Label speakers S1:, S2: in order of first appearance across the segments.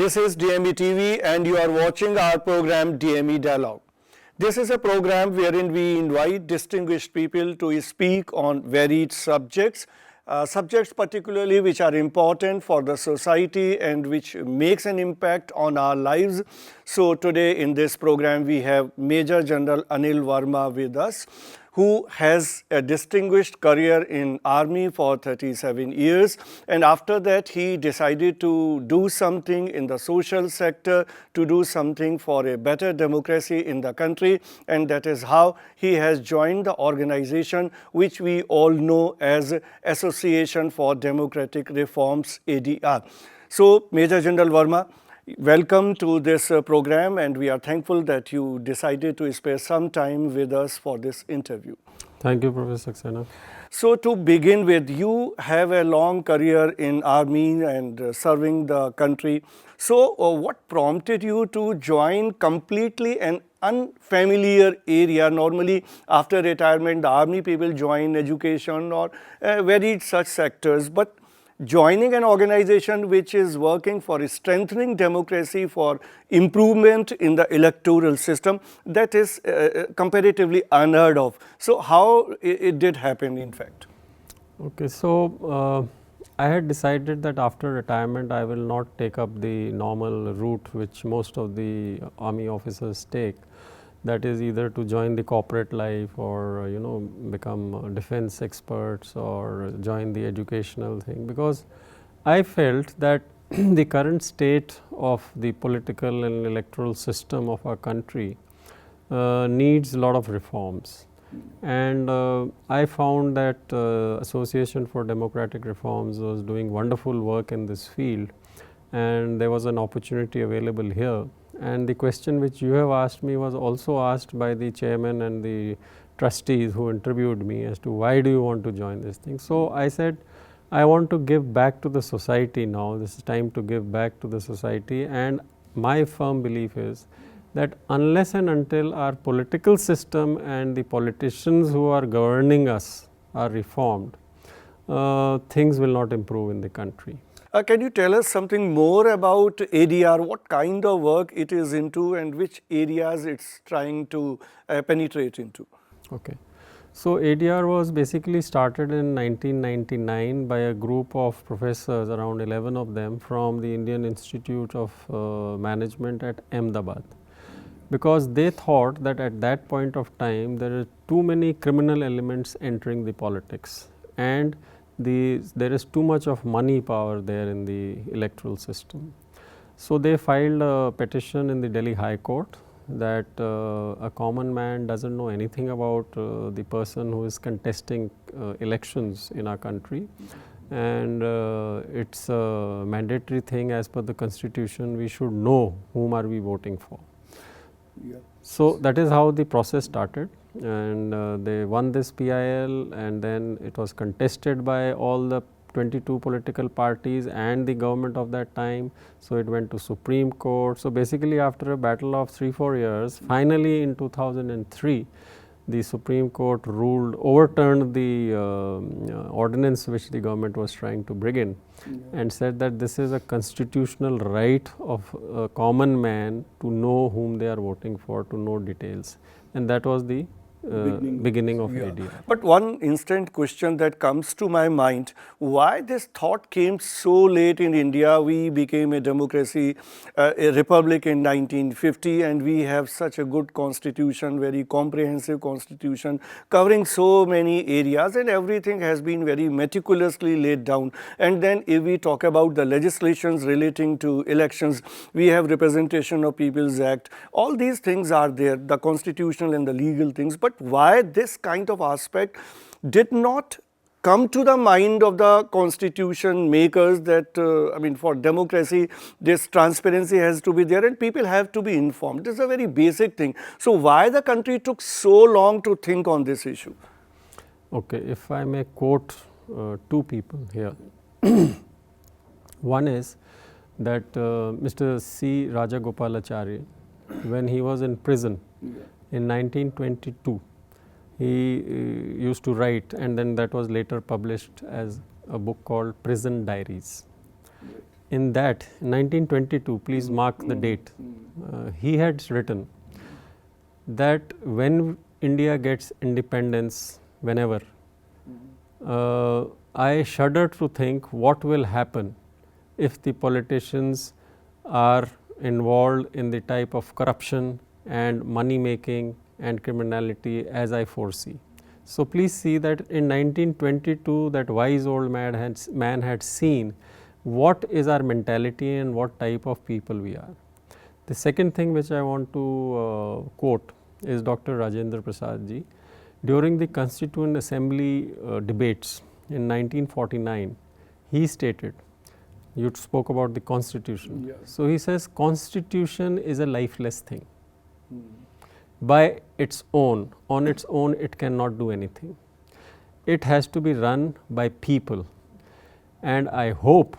S1: This is DME TV and you are watching our program DME Dialogue. This is a program wherein we invite distinguished people to speak on varied subjects, subjects particularly which are important for the society and which makes an impact on our lives. So today in this program we have Major General Anil Verma with us, who has a distinguished career in army for 37 years, and after that he decided to do something in the social sector, to do something for a better democracy in the country, and that is how he has joined the organization which we all know as Association for Democratic Reforms, ADR. So Major General Verma, welcome to this program, and we are thankful that you decided to spare some time with us for this interview.
S2: Thank you, Professor Saxena.
S1: So to begin with, you have a long career in army and serving the country. So what prompted you to join completely an unfamiliar area? Normally after retirement the army people join education or varied such sectors, but joining an organization which is working for strengthening democracy, for improvement in the electoral system, that is comparatively unheard of. So how it did happen in fact?
S2: Okay, so I had decided that after retirement I will not take up the normal route which most of the army officers take. That is either to join the corporate life or become defense experts or join the educational thing, because I felt that the current state of the political and electoral system of our country needs a lot of reforms, and I found that Association for Democratic Reforms was doing wonderful work in this field, and there was an opportunity available here. And the question which you have asked me was also asked by the chairman and the trustees who interviewed me as to why do you want to join this thing. So I said, I want to give back to the society now. This is time to give back to the society, and my firm belief is that unless and until our political system and the politicians who are governing us are reformed, things will not improve in the country.
S1: Can you tell us something more about ADR, what kind of work it is into and which areas it's trying to penetrate into?
S2: Okay. So ADR was basically started in 1999 by a group of professors, around 11 of them, from the Indian Institute of Management at Ahmedabad, because they thought that at that point of time there are too many criminal elements entering the politics, and there is too much of money power there in the electoral system. So they filed a petition in the Delhi High Court that a common man doesn't know anything about the person who is contesting elections in our country, and it's a mandatory thing as per the constitution. We should know whom are we voting for. Yeah. So that is how the process started, and they won this PIL, and then it was contested by all the 22 political parties and the government of that time. So it went to Supreme Court. So basically after a battle of 3-4 years, finally in 2003 the Supreme Court overturned the ordinance which the government was trying to bring in, and said that this is a constitutional right of a common man to know whom they are voting for, to know details, and that was the beginning of ADR.
S1: But one instant question that comes to my mind, why this thought came so late in India? We became a democracy, a republic in 1950, and we have such a good constitution, very comprehensive constitution covering so many areas, and everything has been very meticulously laid down. And then if we talk about the legislations relating to elections, we have Representation of People's Act. All these things are there, the constitutional and the legal things. But why this kind of aspect did not come to the mind of the constitution makers, that I mean, for democracy this transparency has to be there and people have to be informed. This is a very basic thing. So why the country took so long to think on this issue?
S2: Okay, if I may quote two people here. One is that Mr. C. Rajagopalachari, when he was in prison in 1922, he used to write, and then that was later published as a book called Prison Diaries. in that, 1922, please mark the date, he had written that when India gets independence, whenever, I shudder to think what will happen if the politicians are involved in the type of corruption and money making and criminality as I foresee. So please see that in 1922 that wise old man had seen what is our mentality and what type of people we are. The second thing which I want to quote is Dr. Rajendra Prasad ji. During the Constituent Assembly debates in 1949, he stated, you spoke about the Constitution.
S1: Yes.
S2: So he says, Constitution is a lifeless thing. By its own, on its own, it cannot do anything. It has to be run by people. And I hope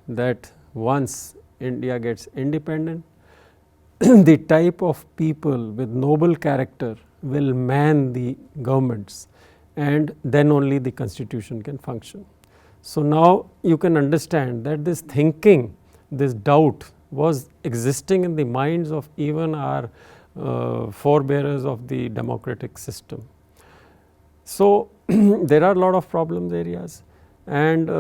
S2: that once India gets independent, the type of people with noble character will man the governments, and then only the Constitution can function. So now you can understand that this thinking, this doubt was existing in the minds of even our forebearers of the democratic system. So there are a lot of problems areas, and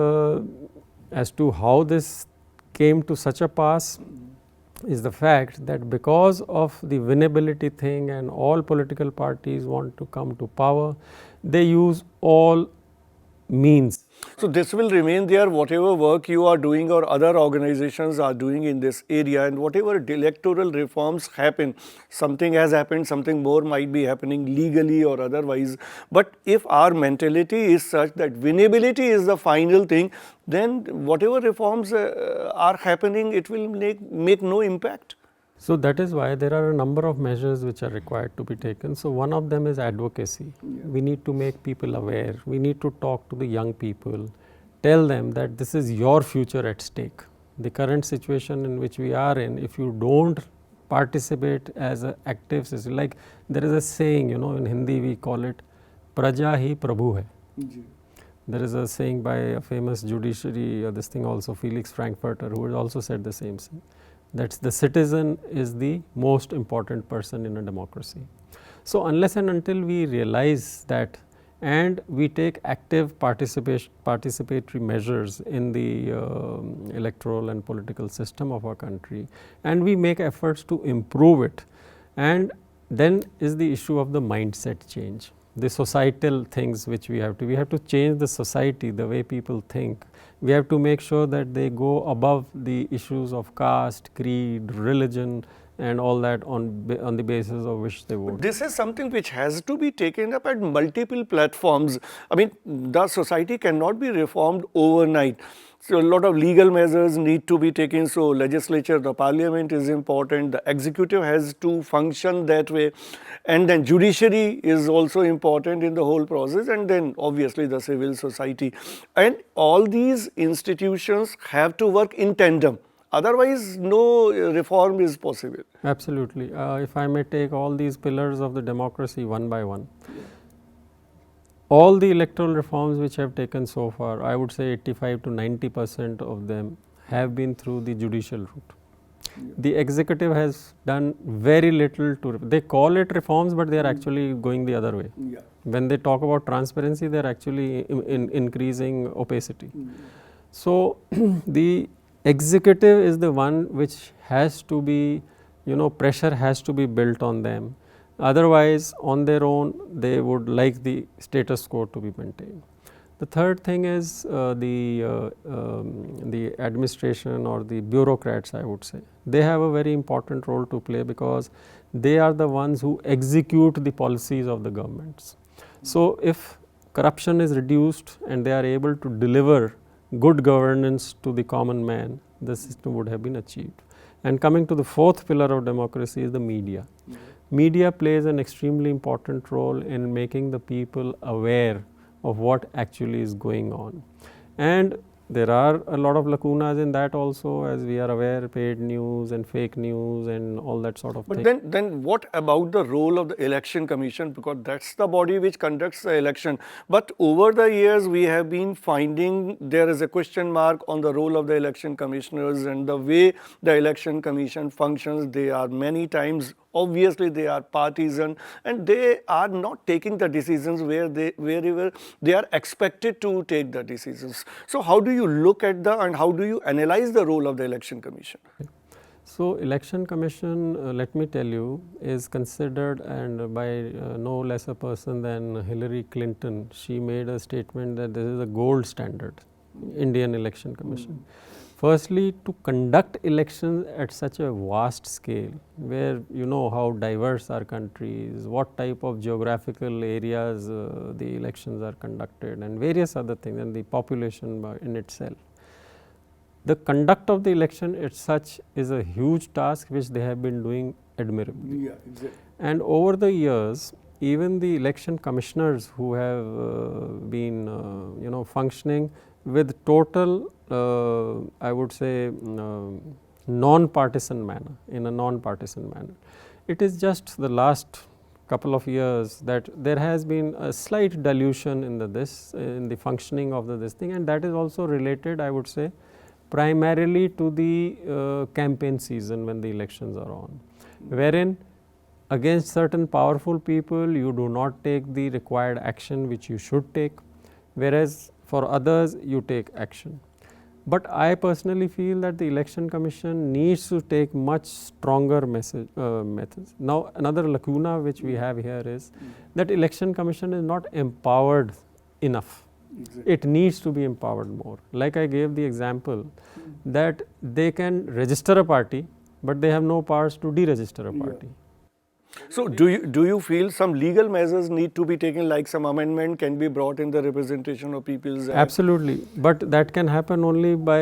S2: as to how this came to such a pass is the fact that because of the winnability thing and all political parties want to come to power, they use all means.
S1: So this will remain there, whatever work you are doing or other organizations are doing in this area, and whatever electoral reforms happen, something has happened, something more might be happening legally or otherwise. But if our mentality is such that winnability is the final thing, then whatever reforms are happening, it will make no impact.
S2: So that is why there are a number of measures which are required to be taken. So one of them is advocacy. We need to make people aware. We need to talk to the young people, tell them that this is your future at stake. The current situation in which we are in, if you don't participate as an active citizen, like there is a saying, in Hindi we call it, Praja hi Prabhu hai. There is a saying by a famous judiciary, this thing also, Felix Frankfurter, who has also said the same thing. That the citizen is the most important person in a democracy. So unless and until we realize that and we take active participatory measures in the electoral and political system of our country, and we make efforts to improve it, and then is the issue of the mindset change, the societal things which we have to change the society, the way people think. We have to make sure that they go above the issues of caste, creed, religion and all that on the basis of which they vote.
S1: This is something which has to be taken up at multiple platforms. I mean, the society cannot be reformed overnight. So a lot of legal measures need to be taken. So legislature, the parliament is important. The executive has to function that way. And then judiciary is also important in the whole process. And then obviously the civil society. And all these institutions have to work in tandem. Otherwise, no reform is possible.
S2: Absolutely. If I may take all these pillars of the democracy one by one. All the electoral reforms which have taken so far, I would say 85 to 90% of them have been through the judicial route. The executive has done very little to, they call it reforms, but they are actually going the other way. When they talk about transparency, they are actually increasing opacity. So the executive is the one which has to be, pressure has to be built on them. Otherwise, on their own, they would like the status quo to be maintained. The third thing is the administration or the bureaucrats, I would say. They have a very important role to play because they are the ones who execute the policies of the governments. So if corruption is reduced and they are able to deliver good governance to the common man, the system would have been achieved. And coming to the fourth pillar of democracy is the media. Media plays an extremely important role in making the people aware of what actually is going on. And there are a lot of lacunas in that also, as we are aware, paid news and fake news and all that sort of thing.
S1: But then what about the role of the Election Commission? Because that's the body which conducts the election. But over the years, we have been finding there is a question mark on the role of the election commissioners and the way the Election Commission functions. They are many times, obviously they are partisan, and they are not taking the decisions wherever they are expected to take the decisions. So how do you look at and how do you analyze the role of the Election Commission?
S2: So, Election Commission, let me tell you, is considered, and by no less a person than Hillary Clinton. She made a statement that this is a gold standard, Indian Election Commission. Firstly, to conduct elections at such a vast scale, where you know how diverse our country is, what type of geographical areas the elections are conducted, and various other things, and the population in itself. The conduct of the election as such is a huge task which they have been doing admirably.
S1: Yeah, exactly.
S2: And over the years, even the election commissioners who have been functioning with total I would say non-partisan manner, in a non-partisan manner. It is just the last couple of years that there has been a slight dilution in the functioning of this thing, and that is also related, I would say, primarily to the campaign season when the elections are on, wherein against certain powerful people you do not take the required action which you should take, whereas for others you take action. But I personally feel that the Election Commission needs to take much stronger methods. Now, another lacuna which we have here is that Election Commission is not empowered enough. Exactly. It needs to be empowered more. Like I gave the example that they can register a party, but they have no powers to deregister a party.
S1: Yeah. So do you feel some legal measures need to be taken, like some amendment can be brought in the Representation of People's Act?
S2: Absolutely, but that can happen only by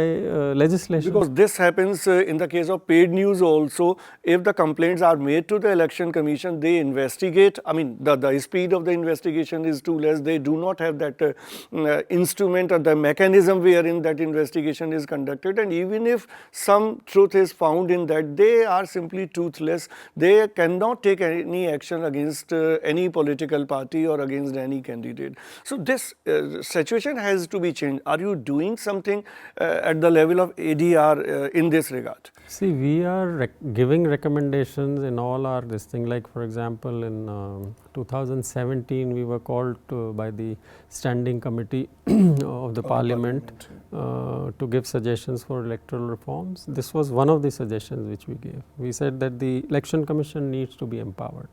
S2: legislation.
S1: Because this happens in the case of paid news also. If the complaints are made to the Election Commission, they investigate. I mean, the speed of the investigation is too less. They do not have that instrument or the mechanism wherein that investigation is conducted. And even if some truth is found in that, they are simply toothless. They cannot take any action against any political party or against any candidate. So this situation has to be changed. Are you doing something at the level of ADR in this regard?
S2: See, we are giving recommendations in all our this thing. Like for example, in 2017 we were called by the Standing Committee of the Parliament to give suggestions for electoral reforms. This was one of the suggestions which we gave. We said that the Election Commission needs to be empowered.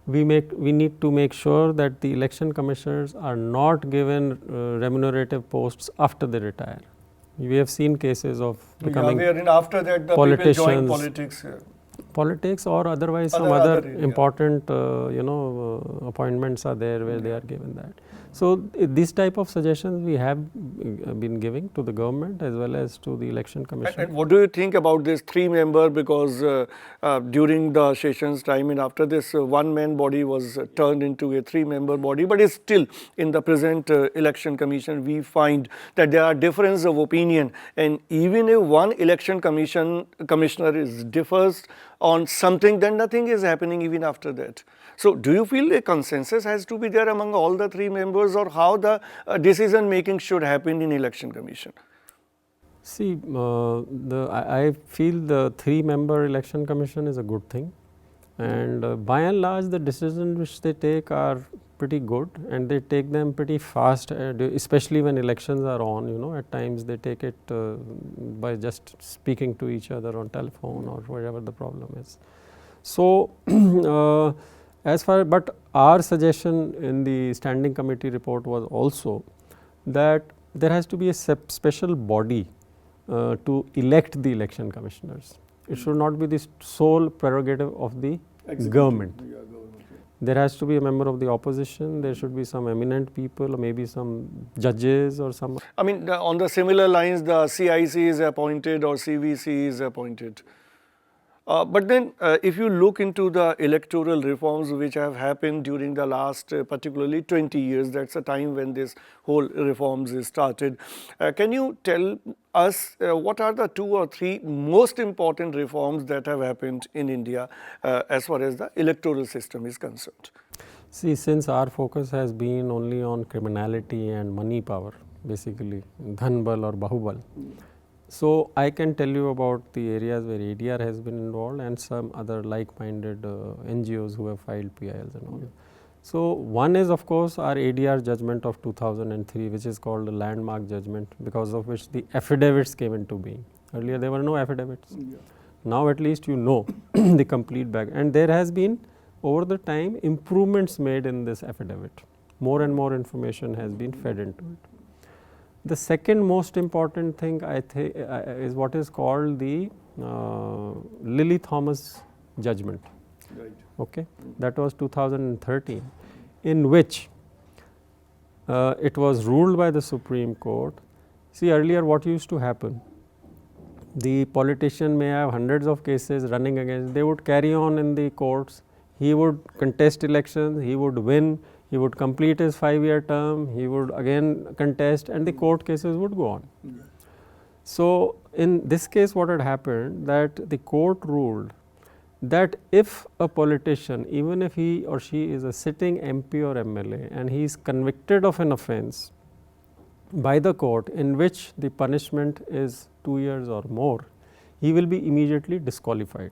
S2: We need to make sure that the election commissioners are not given remunerative posts after they retire. We have seen cases of becoming
S1: after that the
S2: politicians,
S1: people join politics.
S2: Politics or otherwise some other important appointments are there where they are given that. So this type of suggestions we have been giving to the government as well as to the Election Commission.
S1: And what do you think about this 3-member, because during the session's time and after this one-man body was turned into a 3-member body, but it's still in the present Election Commission we find that there are differences of opinion, and even if one Election Commissioner differs on something, then nothing is happening even after that. So do you feel a consensus has to be there among all the 3 members, or how the decision making should happen in Election Commission?
S2: See, I feel the 3-member Election Commission is a good thing, and by and large the decisions which they take are pretty good, and they take them pretty fast, especially when elections are on. At times they take it by just speaking to each other on telephone or wherever the problem is. So but our suggestion in the Standing Committee report was also that there has to be a special body to elect the election commissioners. It should not be the sole prerogative of the government. There has to be a member of the opposition, there should be some eminent people, or maybe some judges or some.
S1: I mean, on the similar lines, the CIC is appointed or CVC is appointed. But then if you look into the electoral reforms which have happened during the last particularly 20 years, that's the time when this whole reforms is started. Can you tell us what are the 2 or 3 most important reforms that have happened in India as far as the electoral system is concerned?
S2: See, since our focus has been only on criminality and money power, basically Dhanbal or Bahubal. So, I can tell you about the areas where ADR has been involved and some other like-minded NGOs who have filed PILs and all. So, one is of course our ADR judgment of 2003, which is called a landmark judgment, because of which the affidavits came into being. Earlier there were no affidavits. Now at least you know the complete bag, and there has been over the time improvements made in this affidavit. More and more information has been fed into it. The second most important thing I think is what is called the Lilly Thomas judgment.
S1: Right.
S2: Okay, that was 2013, in which it was ruled by the Supreme Court. See, earlier what used to happen, the politician may have hundreds of cases running against, they would carry on in the courts, he would contest elections, he would win, he would complete his 5-year term, he would again contest, and the court cases would go on. So, in this case what had happened, that the court ruled that if a politician, even if he or she is a sitting MP or MLA and he is convicted of an offence by the court in which the punishment is 2 years or more, he will be immediately disqualified.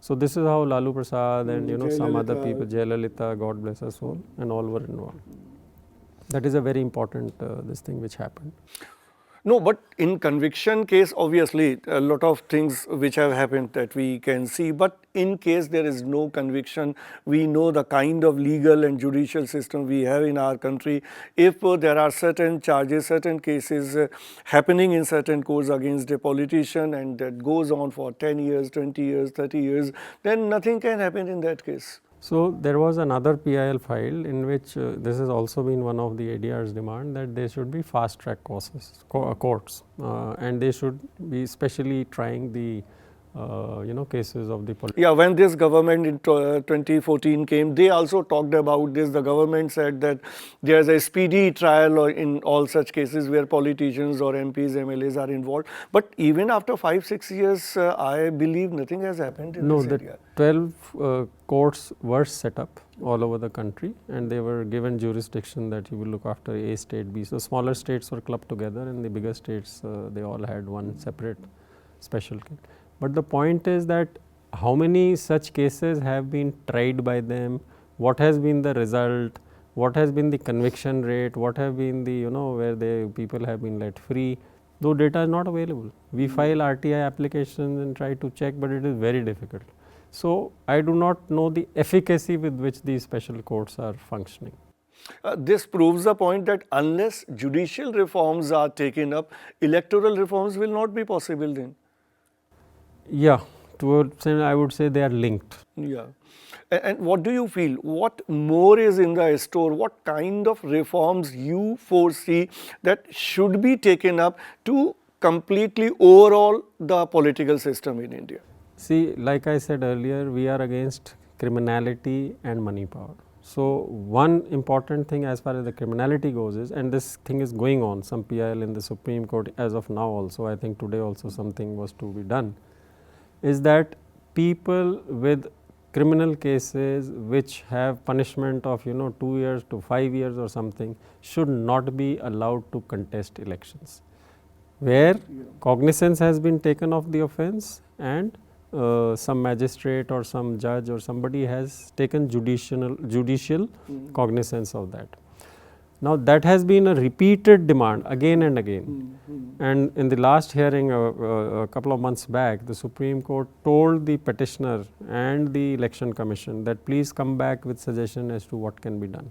S2: So, this is how Lalu Prasad and some other people, Jayalalitha, God bless her soul, and all were involved. That is a very important this thing which happened.
S1: No, but in conviction case, obviously a lot of things which have happened that we can see, but in case there is no conviction, we know the kind of legal and judicial system we have in our country. If there are certain charges, certain cases happening in certain courts against a politician and that goes on for 10 years, 20 years, 30 years, then nothing can happen in that case.
S2: So, there was another PIL filed in which this has also been one of the ADR's demand, that there should be fast track courts and they should be specially trying the cases of the politicians.
S1: Yeah, when this government in 2014 came, they also talked about this. The government said that there is a speedy trial in all such cases where politicians or MPs, MLAs are involved. But even after 5-6 years, I believe nothing has happened in this area.
S2: 12 courts were set up all over the country, and they were given jurisdiction that you will look after A state, B. So, smaller states were clubbed together, and the bigger states they all had one separate special case. But the point is that how many such cases have been tried by them, what has been the result, what has been the conviction rate, what have been the where the people have been let free, though data is not available. We file RTI applications and try to check, but it is very difficult. So, I do not know the efficacy with which these special courts are functioning.
S1: This proves the point that unless judicial reforms are taken up, electoral reforms will not be possible then.
S2: Yeah, to an extent I would say they are linked.
S1: Yeah. And what do you feel? What more is in the store? What kind of reforms you foresee that should be taken up to completely overhaul the political system in India?
S2: See, like I said earlier, we are against criminality and money power. So, one important thing as far as the criminality goes is, and this thing is going on, some PIL in the Supreme Court as of now also, I think today also something was to be done, is that people with criminal cases which have punishment of 2 years to 5 years or something should not be allowed to contest elections, where cognizance has been taken of the offence and some magistrate or some judge or somebody has taken judicial cognizance of that. Now, that has been a repeated demand again and again, and in the last hearing a couple of months back, the Supreme Court told the petitioner and the Election Commission that please come back with suggestion as to what can be done.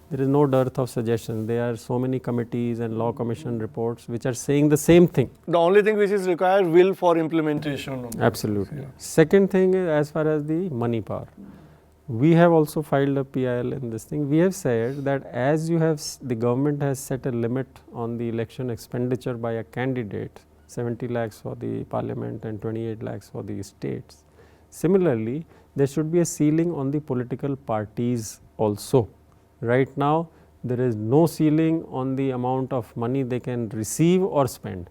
S2: There is no dearth of suggestions. There are so many committees and law commission reports which are saying the same thing.
S1: The only thing which is required, will for implementation.
S2: Absolutely. Yeah. Second thing is as far as the money power. We have also filed a PIL in this thing. We have said that as you have, the government has set a limit on the election expenditure by a candidate, 70 lakhs for the parliament and 28 lakhs for the states. Similarly, there should be a ceiling on the political parties also. Right now, there is no ceiling on the amount of money they can receive or spend.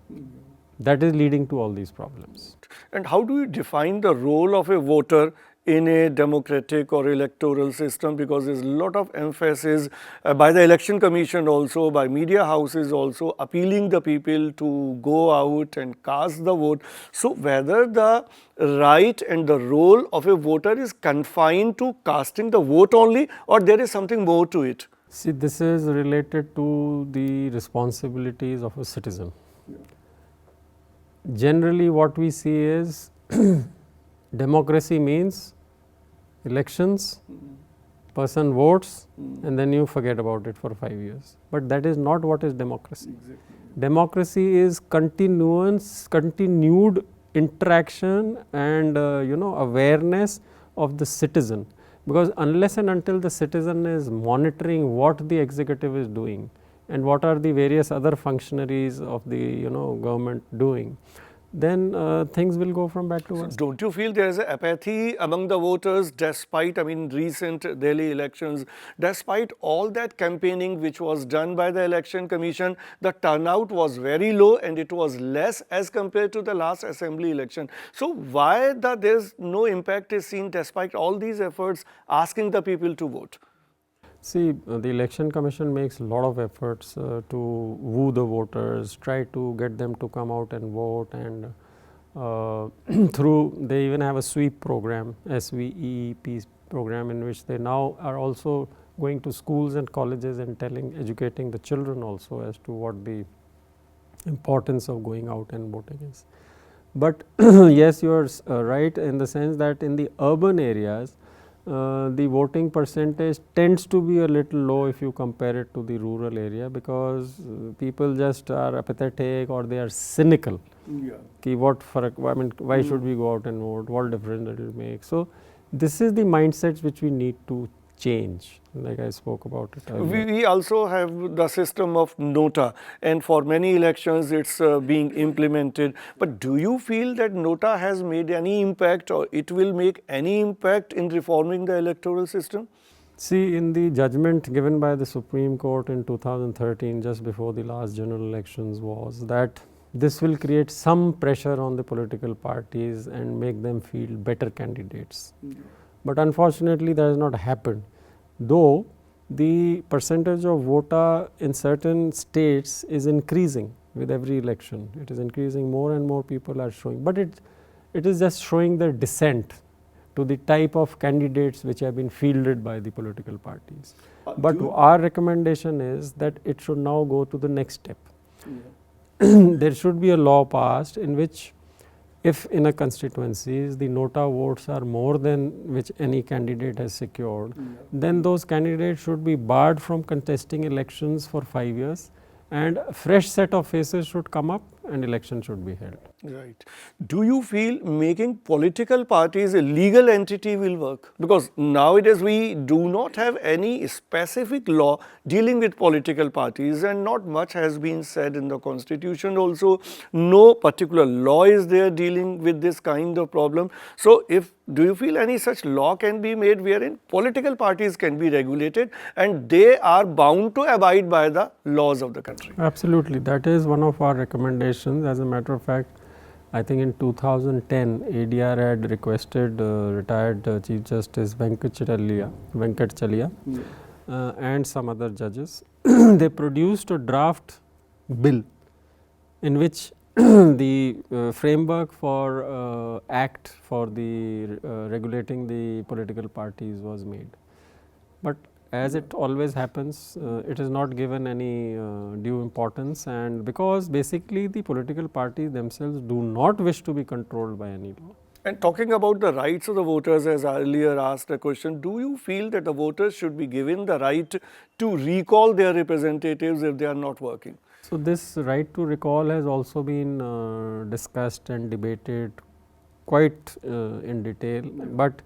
S2: That is leading to all these problems.
S1: And how do you define the role of a voter in a democratic or electoral system? Because there's a lot of emphasis by the Election Commission also, by media houses also, appealing the people to go out and cast the vote. So whether the right and the role of a voter is confined to casting the vote only, or there is something more to it?
S2: See, this is related to the responsibilities of a citizen. Generally, what we see is democracy means elections, person votes, and then you forget about it for 5 years. But that is not what is democracy.
S1: Exactly.
S2: Democracy is continued interaction and awareness of the citizen. Because unless and until the citizen is monitoring what the executive is doing and what are the various other functionaries of the government doing, then things will go from bad to worse.
S1: Don't you feel there is an apathy among the voters despite, recent Delhi elections, despite all that campaigning which was done by the Election Commission, the turnout was very low and it was less as compared to the last assembly election. So why there's no impact is seen despite all these efforts asking the people to vote?
S2: See, the Election Commission makes a lot of efforts to woo the voters, try to get them to come out and vote, and they even have a sweep program, SVEP program, in which they now are also going to schools and colleges and educating the children also as to what the importance of going out and voting is. But yes, you are right in the sense that in the urban areas, the voting percentage tends to be a little low if you compare it to the rural area, because people just are apathetic or they are cynical. Yeah. Why should we go out and vote? What difference does it make? So this is the mindset which we need to change, like I spoke about it earlier.
S1: We also have the system of nota, and for many elections it's being implemented. But do you feel that nota has made any impact, or it will make any impact in reforming the electoral system?
S2: See, in the judgment given by the Supreme Court in 2013, just before the last general elections, was that this will create some pressure on the political parties and make them feel better candidates. But unfortunately, that has not happened, though the percentage of vota in certain states is increasing with every election. It is increasing, more and more people are showing, but it is just showing their dissent to the type of candidates which have been fielded by the political parties. But our recommendation is that it should now go to the next step. There should be a law passed in which, if in a constituency the nota votes are more than which any candidate has secured, then those candidates should be barred from contesting elections for 5 years, and a fresh set of faces should come up and election should be held.
S1: Right. Do you feel making political parties a legal entity will work? Because nowadays we do not have any specific law dealing with political parties, and not much has been said in the constitution also. No particular law is there dealing with this kind of problem. So do you feel any such law can be made wherein political parties can be regulated and they are bound to abide by the laws of the country?
S2: Absolutely. That is one of our recommendations. As a matter of fact, I think in 2010, ADR had requested retired Chief Justice Venkat Chalia and some other judges. They produced a draft bill in which the framework for act for the regulating the political parties was made. But as it always happens, it is not given any due importance, and because basically the political parties themselves do not wish to be controlled by any law.
S1: And talking about the rights of the voters, as I earlier asked a question, do you feel that the voters should be given the right to recall their representatives if they are not working?
S2: So this right to recall has also been discussed and debated quite in detail, but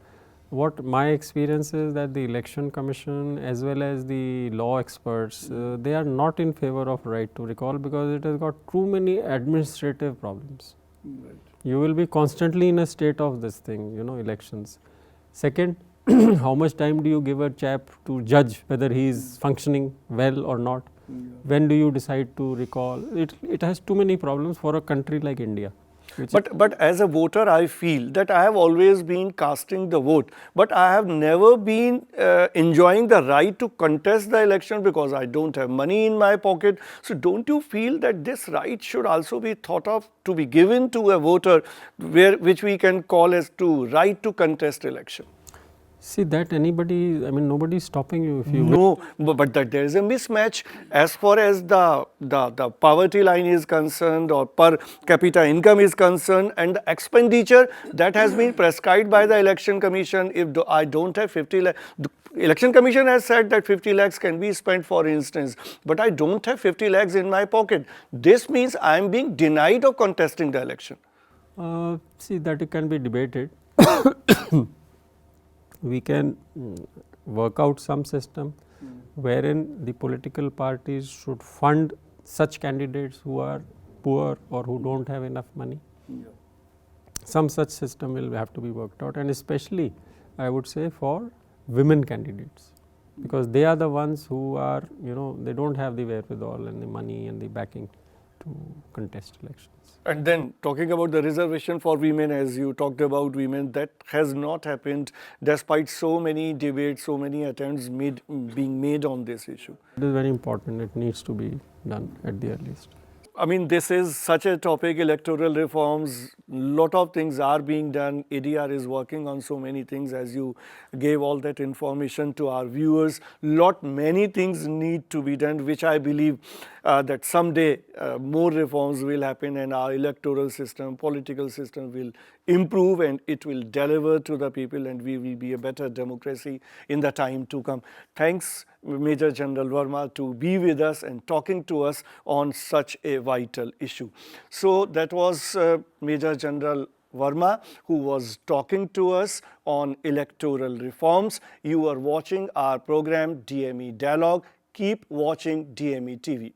S2: what my experience is that the Election Commission as well as the law experts, they are not in favor of right to recall, because it has got too many administrative problems.
S1: Right.
S2: You will be constantly in a state of this thing, elections. Second, how much time do you give a chap to judge whether he is functioning well or not? When do you decide to recall? It has too many problems for a country like India.
S1: But as a voter, I feel that I have always been casting the vote, but I have never been enjoying the right to contest the election because I don't have money in my pocket. So don't you feel that this right should also be thought of to be given to a voter, which we can call as to right to contest election?
S2: See that nobody is stopping you if you
S1: No, but that there is a mismatch as far as the poverty line is concerned or per capita income is concerned, and the expenditure that has been prescribed by the election commission. If I don't have 50 lakh, the election commission has said that 50 lakhs can be spent, for instance, but I don't have 50 lakhs in my pocket. This means I am being denied of contesting the election.
S2: See that it can be debated. We can work out some system wherein the political parties should fund such candidates who are poor or who don't have enough money. Some such system will have to be worked out, and especially I would say for women candidates, because they are the ones who are, they don't have the wherewithal and the money and the backing to contest elections.
S1: And then talking about the reservation for women, as you talked about women, that has not happened despite so many debates, so many attempts being made on this issue.
S2: It is very important. It needs to be done at the earliest.
S1: I mean, this is such a topic, electoral reforms, lot of things are being done. ADR is working on so many things, as you gave all that information to our viewers. Many things need to be done, which I believe that someday more reforms will happen and our electoral system, political system will improve and it will deliver to the people and we will be a better democracy in the time to come. Thanks, Major General Verma, to be with us and talking to us on such a vital issue. So that was Major General Verma, who was talking to us on electoral reforms. You are watching our program DME Dialogue. Keep watching DME TV.